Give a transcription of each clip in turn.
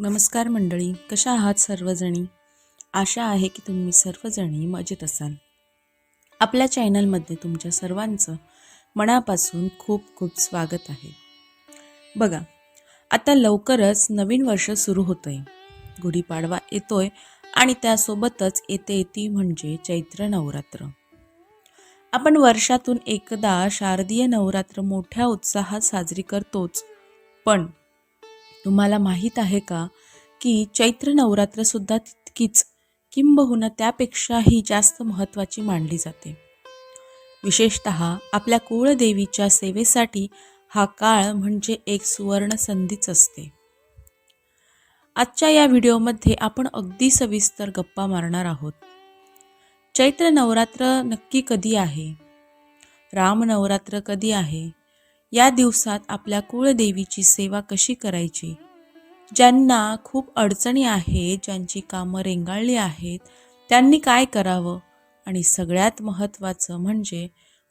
नमस्कार मंडळी, कशा आहात सर्वजणी? आशा आहे की तुम्ही सर्वजणी मजेत असाल. आपल्या चॅनलमध्ये तुमच्या सर्वांचं मनापासून खूप खूप स्वागत आहे. बघा, आता लवकरच नवीन वर्ष सुरू होतंय. गुढीपाडवा येतोय आणि त्यासोबतच येते ती म्हणजे चैत्र नवरात्र. आपण वर्षातून एकदा शारदीय नवरात्र मोठ्या उत्साहात साजरी करतोच. पण तुम्हाला माहीत आहे का की चैत्र नवरात्र सुद्धा तितकीच किंबहुना त्यापेक्षाही जास्त महत्त्वाची मानली जाते. विशेषतः आपल्या कुळदेवीच्या सेवेसाठी हा काळ म्हणजे एक सुवर्ण संधीच असते. आजच्या या व्हिडिओमध्ये आपण अगदी सविस्तर गप्पा मारणार आहोत. चैत्र नवरात्र नक्की कधी आहे? राम नवरात्र कधी आहे? या दिवसात आपल्या कुळदेवीची सेवा कशी करायची? ज्यांना खूप अडचणी आहेत, ज्यांची कामं रेंगाळली आहेत, त्यांनी काय करावं? आणि सगळ्यात महत्त्वाचं म्हणजे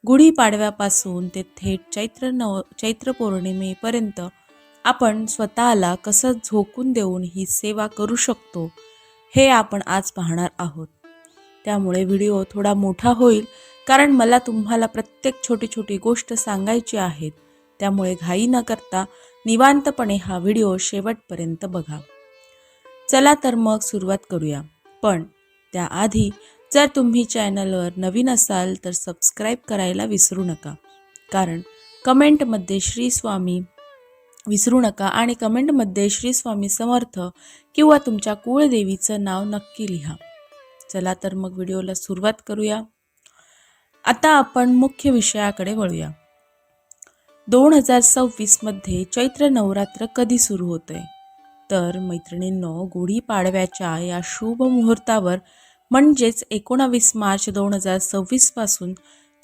गुढीपाडव्यापासून ते थेट चैत्र पौर्णिमेपर्यंत आपण स्वतःला कसं झोकून देऊन ही सेवा करू शकतो, हे आपण आज पाहणार आहोत. त्यामुळे व्हिडिओ थोडा मोठा होईल, कारण मला तुम्हाला प्रत्येक छोटी छोटी गोष्ट सांगायची आहेत. त्यामुळे घाई न करता निवांतपणे हा व्हिडिओ शेवटपर्यंत बघा. चला तर मग सुरुवात करूया. पण त्याआधी जर तुम्ही चॅनलवर नवीन असाल तर सबस्क्राईब करायला विसरू नका. कारण कमेंटमध्ये श्री स्वामी विसरू नका आणि कमेंटमध्ये श्री स्वामी समर्थ किंवा तुमच्या कुळदेवीचं नाव नक्की लिहा. चला तर मग व्हिडिओला सुरुवात करूया. आता आपण मुख्य विषयाकडे वळूया. 2026 मध्ये चैत्र नवरात्र कधी सुरू होतंय? तर मैत्रिणींनो, गुढीपाडव्याच्या या शुभ मुहूर्तावर म्हणजेच 19 मार्च 2026 पासून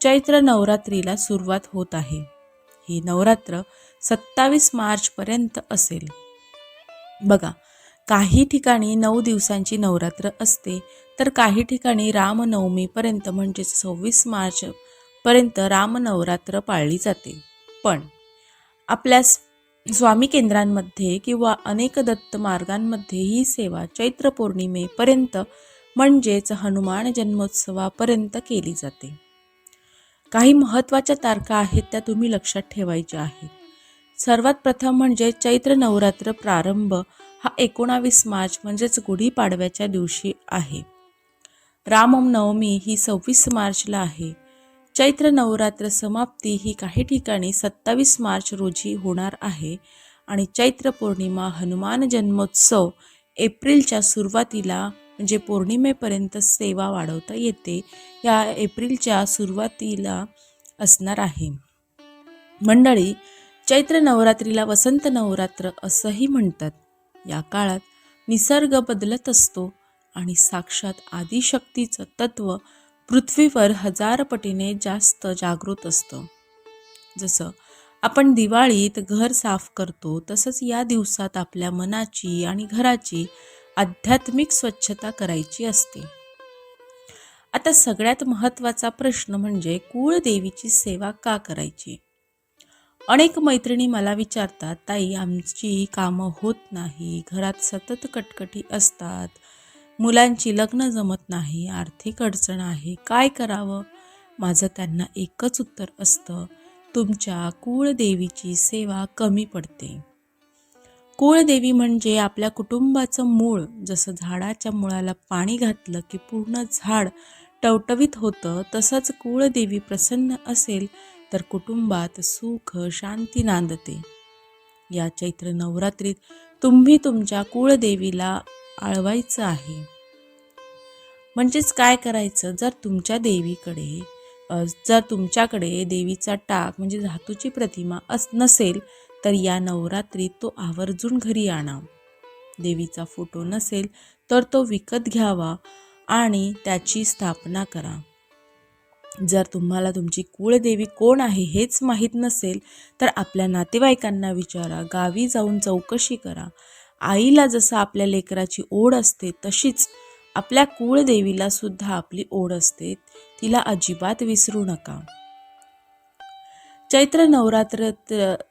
चैत्र नवरात्रीला सुरुवात होत आहे. ही नवरात्र 27 मार्च पर्यंत असेल. बघा, काही ठिकाणी 9 दिवसांची नवरात्र असते, तर काही ठिकाणी रामनवमीपर्यंत म्हणजेच 26 मार्च पर्यंत रामनवरात्र पाळली जाते. पण आपल्या स्वामी केंद्रांमध्ये किंवा अनेक दत्त मार्गांमध्ये ही सेवा चैत्र पौर्णिमेपर्यंत म्हणजेच हनुमान जन्मोत्सवापर्यंत केली जाते. काही महत्त्वाच्या तारखा आहेत त्या तुम्ही लक्षात ठेवायच्या आहेत. सर्वात प्रथम म्हणजे चैत्र नवरात्र प्रारंभ हा 19 मार्च म्हणजेच गुढीपाडव्याच्या दिवशी आहे. रामनवमी ही 26 मार्चला आहे. चैत्र नवरात्र समाप्ती ही काही ठिकाणी 27 मार्च रोजी होणार आहे आणि चैत्र पौर्णिमा हनुमान जन्मोत्सव एप्रिलच्या सुरुवातीला म्हणजे पौर्णिमेपर्यंत सेवा वाढवता येते, या एप्रिलच्या सुरुवातीला असणार आहे. मंडळी, चैत्र नवरात्रीला वसंत नवरात्र असंही म्हणतात. या काळात निसर्ग बदलत असतो आणि साक्षात आदिशक्तीचं तत्व पृथ्वीवर 1000 पटीने जास्त जागृत असतं. जसं आपण दिवाळीत घर साफ करतो, तसंच या दिवसात आपल्या मनाची आणि घराची आध्यात्मिक स्वच्छता करायची असते. आता सगळ्यात महत्त्वाचा प्रश्न म्हणजे कुळदेवीची सेवा का करायची? अनेक मैत्रिणी मला विचारतात, ताई आमची कामं होत नाही, घरात सतत कटकटी असतात, मुलांची लग्न जमत नाही, आर्थिक अडचण आहे, काय करावं? माझं त्यांना एकच उत्तर असतं, तुमच्या कुळदेवीची सेवा कमी पडते. कुळदेवी म्हणजे आपल्या कुटुंबाचं मूळ. जसं झाडाच्या मुळाला पाणी घातलं की पूर्ण झाड टवटवीत होतं, तसंच कुळदेवी प्रसन्न असेल तर कुटुंबात सुख शांती नांदते. या चैत्र नवरात्रीत तुम्ही तुमच्या कुळदेवीला आळवायचं आहे. म्हणजेच काय करायचं, जर तुमच्याकडे देवीचा टाक म्हणजे धातूची प्रतिमा नसेल तर या नवरात्रीत तो आवर्जून घरी आणा. देवीचा फोटो नसेल तर तो विकत घ्यावा आणि त्याची स्थापना करा. जर तुम्हाला तुमची कुळदेवी कोण आहे हेच माहीत नसेल तर आपल्या नातेवाईकांना विचारा, गावी जाऊन चौकशी करा. आईला जसं आपल्या लेकराची ओढ असते तशीच आपल्या कुळदेवीला सुद्धा आपली ओढ असते, तिला अजिबात विसरू नका. चैत्र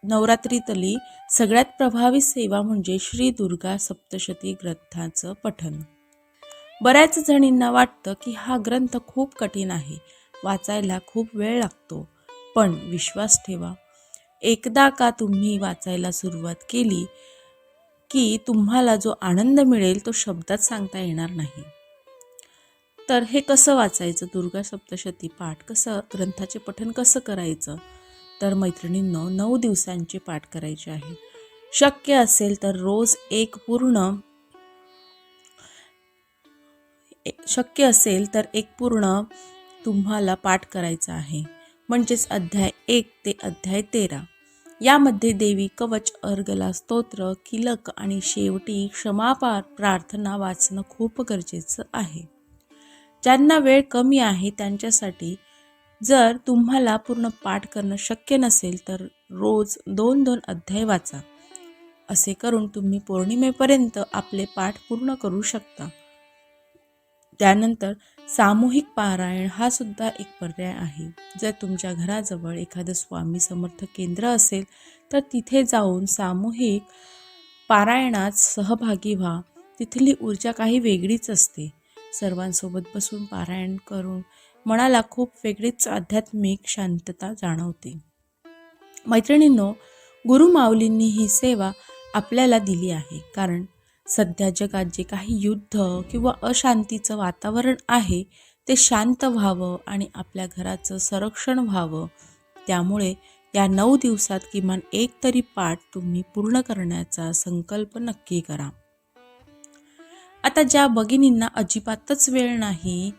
नवरात्रीतली सगळ्यात प्रभावी सेवा म्हणजे श्री दुर्गा सप्तशती ग्रंथाचं पठण. बऱ्याच जणींना वाटतं की हा ग्रंथ खूप कठीण आहे, वाचायला खूप वेळ लागतो. पण विश्वास ठेवा, एकदा का तुम्ही वाचायला सुरुवात केली की तुम्हाला जो आनंद मिळेल तो शब्दात सांगता येणार नाही. तर हे कसं वाचायचं, दुर्गा सप्तशती पाठ कसं, ग्रंथाचे पठण कसं करायचं? तर मैत्रिणींनो, 9 दिवसांचे पाठ करायचे आहे. शक्य असेल तर रोज एक पूर्ण तुम्हाला पाठ करायचा आहे. म्हणजेच अध्याय 1 ते अध्याय 13. यामध्ये देवी कवच, अर्गला स्तोत्र, किलक आणि शेवटी क्षमा प्रार्थना वाचणं खूप गरजेचं आहे. ज्यांना वेळ कमी आहे त्यांच्यासाठी, जर तुम्हाला पूर्ण पाठ करणं शक्य नसेल तर रोज 2-2 अध्याय वाचा. असे करून तुम्ही पौर्णिमेपर्यंत आपले पाठ पूर्ण करू शकता. त्यानंतर सामूहिक पारायण हा सुद्धा एक पर्याय आहे. जर तुमच्या घराजवळ एखादं स्वामी समर्थ केंद्र असेल तर तिथे जाऊन सामूहिक पारायणात सहभागी व्हा. तिथली ऊर्जा काही वेगळीच असते. सर्वांसोबत बसून पारायण करून मनाला खूप वेगळीच आध्यात्मिक शांतता जाणवते. मैत्रिणींनो, गुरुमाऊलींनी ही सेवा आपल्याला दिली आहे, कारण सध्या जगात जे काही युद्ध किंवा अशांतीचं वातावरण आहे ते शांत व्हावं आणि आपल्या घराचं संरक्षण व्हावं. त्यामुळे या 9 दिवसात किमान एक तरी पाठ तुम्ही पूर्ण करण्याचा संकल्प नक्की करा. आता ज्या भगिनींना अजिबातच वेळ नाही,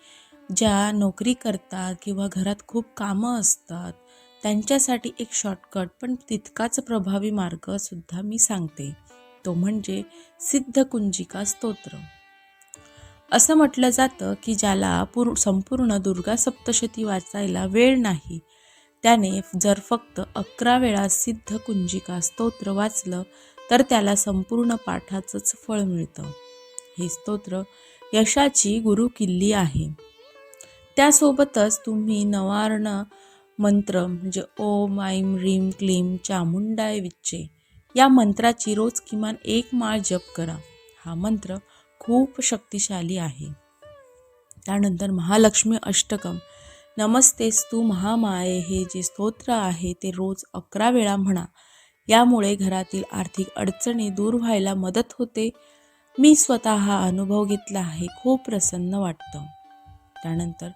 ज्या नोकरी करतात किंवा घरात खूप कामं असतात, त्यांच्यासाठी एक शॉर्टकट पण तितकाच प्रभावी मार्ग सुद्धा मी सांगते. तो म्हणजे सिद्धकुंजिका स्तोत्र. असं म्हटलं जातं की ज्याला संपूर्ण दुर्गा सप्तशती वाचायला वेळ नाही, त्याने जर फक्त 11 वेळा सिद्धकुंजिका स्तोत्र वाचलं तर त्याला संपूर्ण पाठाचंच फळ मिळतं. हे स्तोत्र यशाची गुरुकिल्ली आहे. त्यासोबतच तुम्ही नवार्ण मंत्र म्हणजे ओम ऐं ह्रीं क्लीं चामुंडाय विच्चे या मंत्राची रोज किमान 1 माळ जप करा. हा मंत्र खूप शक्तिशाली आहे. त्यानंतर महालक्ष्मी अष्टकम, नमस्तेस्तु महामाये, हे जे स्तोत्र आहे ते रोज 11 वेळा म्हणा. यामुळे घरातील आर्थिक अडचणी दूर व्हायला मदत होते. मी स्वतः हा अनुभव घेतला आहे, खूप प्रसन्न वाटतं. त्यानंतर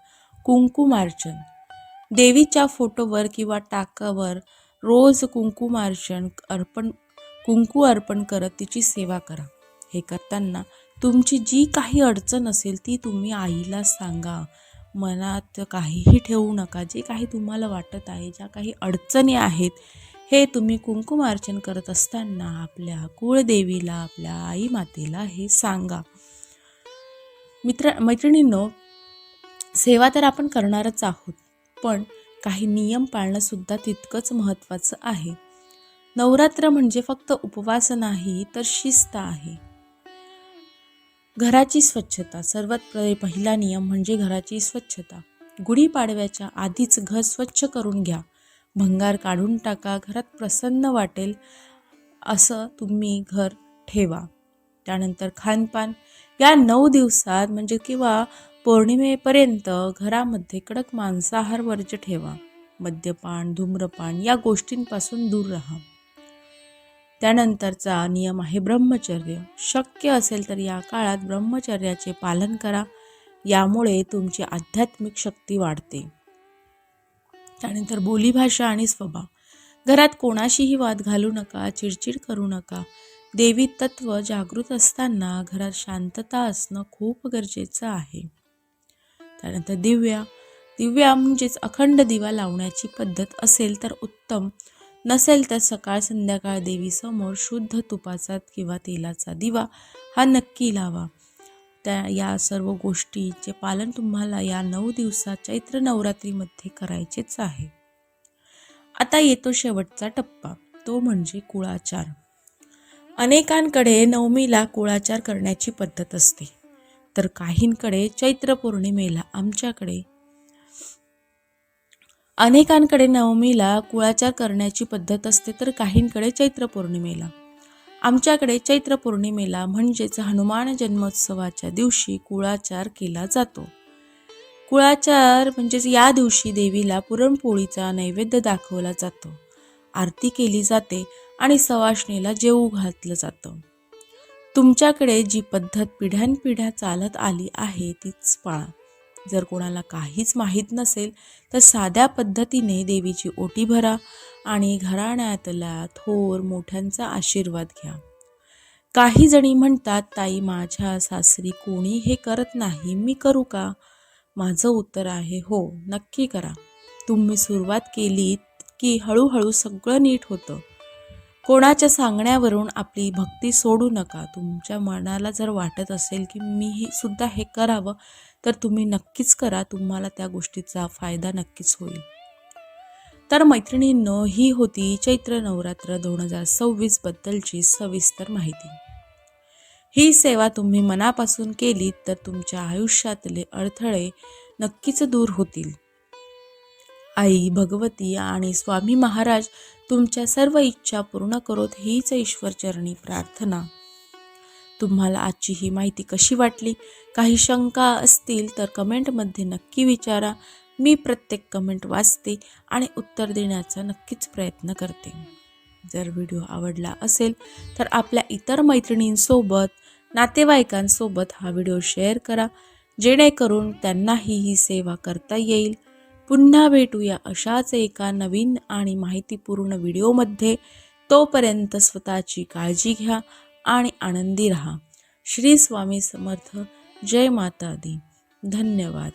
कुंकुमार्चन, देवीच्या फोटोवर किंवा टाकावर रोज कुंकू अर्पण करत तिची सेवा करा. हे करताना तुमची जी काही अडचण असेल ती तुम्ही आईला सांगा. मनात काहीही ठेवू नका. जे काही तुम्हाला वाटत आहे, ज्या काही अडचणी आहेत, हे तुम्ही कुंकुमार्चन करत असताना आपल्या कुळदेवीला, आपल्या आई मातेला हे सांगा. मैत्रिणींनो, सेवा तर आपण करणारच आहोत, पण काही नियम पाळणं सुद्धा तितकंच महत्त्वाचं आहे. नवरात्र म्हणजे फक्त उपवास नाही तर शिस्त आहे. घराची स्वच्छता, सर्वात पहिला नियम म्हणजे घराची स्वच्छता. गुढीपाडव्याच्या आधीच घर स्वच्छ करून घ्या. भंगार काढून टाका. घरात प्रसन्न वाटेल असं तुम्ही घर ठेवा. त्यानंतर खानपान, या 9 दिवसात म्हणजे किंवा पौर्णिमेपर्यंत घरामध्ये कडक मांसाहार वर्ज्य ठेवा. मद्यपान, धूम्रपान या गोष्टींपासून दूर राहा. त्यानंतरचा नियम आहे ब्रह्मचर्य. शक्य असेल तर या काळात ब्रह्मचर्याचे पालन करा. यामुळे तुमची आध्यात्मिक शक्ती वाढते. त्यानंतर बोलीभाषा आणि स्वभाव, घरात कोणाशीही वाद घालू नका, चिडचिड करू नका. देवी तत्व जागृत असताना घरात शांतता असणं खूप गरजेचं आहे. त्यानंतर दिव्या म्हणजेच अखंड दिवा लावण्याची पद्धत असेल तर उत्तम, नसेल तर सकाळ संध्याकाळ देवीसमोर शुद्ध तुपाचा किंवा तेलाचा दिवा हा नक्की लावा. या सर्व गोष्टीचे पालन तुम्हाला या 9 दिवसात चैत्र नवरात्रीमध्ये करायचेच आहे. आता येतो शेवटचा टप्पा, तो म्हणजे कुळाचार. अनेकांकडे नवमीला कुळाचार करण्याची पद्धत असते, तर काहींकडे चैत्र पौर्णिमेला. आमच्याकडे अनेकांकडे नवमीला कुळाचार करण्याची पद्धत असते, तर काहींकडे चैत्र पौर्णिमेला. आमच्याकडे चैत्र पौर्णिमेला म्हणजेच हनुमान जन्मोत्सवाच्या दिवशी कुळाचार केला जातो. कुळाचार म्हणजेच या दिवशी देवीला पुरणपोळीचा नैवेद्य दाखवला जातो, आरती केली जाते आणि सवाष्णीला जेवू घातलं जातं. तुमच्याकडे जी पद्धत पिढ्यानपिढ्या चालत आली आहे तीच पाळा. जर कोणाला काहीच माहीत नसेल तर साध्या पद्धतीने देवीची ओटी भरा आणि घराण्यातल्या थोर मोठ्यांचा आशीर्वाद घ्या. काही जणी म्हणतात, ताई माझ्या सासरी कोणी हे करत नाही, मी करू का? माझं उत्तर आहे हो, नक्की करा. तुम्ही सुरुवात केलीत की हळूहळू सगळं नीट होतं. कोणाच्या सांगण्यावरून आपली भक्ती सोडू नका. तुमच्या मनाला जर वाटत असेल की मी सुद्धा हे करावं, तर तुम्ही नक्कीच करा. तुम्हाला त्या गोष्टीचा फायदा नक्कीच होईल. तर मैत्रिणींनो, ही होती चैत्र नवरात्र 2026 बद्दलची सविस्तर माहिती. ही सेवा तुम्ही मनापासून केलीत तर तुमच्या आयुष्यातले अडथळे नक्कीच दूर होतील. आई भगवती आणि स्वामी महाराज तुमच्या सर्व इच्छा पूर्ण करोत, हीच ईश्वरचरणी प्रार्थना. तुम्हाला आजची ही माहिती कशी वाटली? काही शंका असतील तर कमेंटमध्ये नक्की विचारा. मी प्रत्येक कमेंट वाचते आणि उत्तर देण्याचा नक्कीच प्रयत्न करते. जर व्हिडिओ आवडला असेल तर आपल्या इतर मैत्रिणींसोबत, नातेवाईकांसोबत हा व्हिडिओ शेअर करा, जेणेकरून त्यांनाही ही सेवा करता येईल. पुन्हा भेटूया अशाच एका नवीन आणि माहितीपूर्ण व्हिडिओमध्ये. तोपर्यंत स्वतःची काळजी घ्या आणि आनंदी रहा. श्री स्वामी समर्थ. जय माता दी. धन्यवाद.